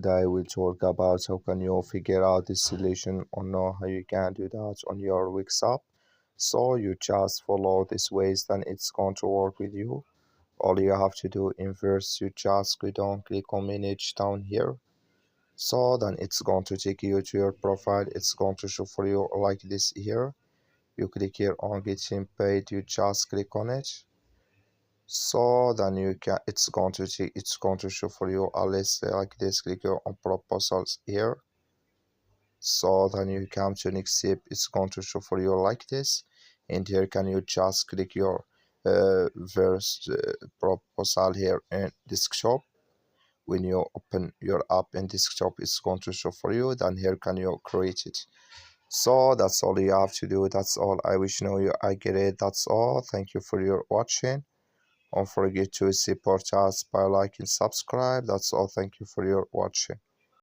Today we'll talk about how can you figure out this solution or know how you can do that on your Wix app. So you just follow these ways, then it's going to work with you. All you have to do in first, you just go down, click on manage down here. So then it's going to take you to your profile. It's going to show for you like this here. You click here on getting paid, you just click on it. So then you can it's going to show for you a list like this. Click here on proposals here. So then you come to next step, it's going to show for you like this, and here can you just click your first proposal here in desktop. When you open your app in desktop, it's going to show for you, then here can you create it. So that's all you have to do. That's all. I wish you know you I get it. That's all. Thank you for your watching. Don't forget to support us by liking, subscribe. That's all. Thank you for your watching.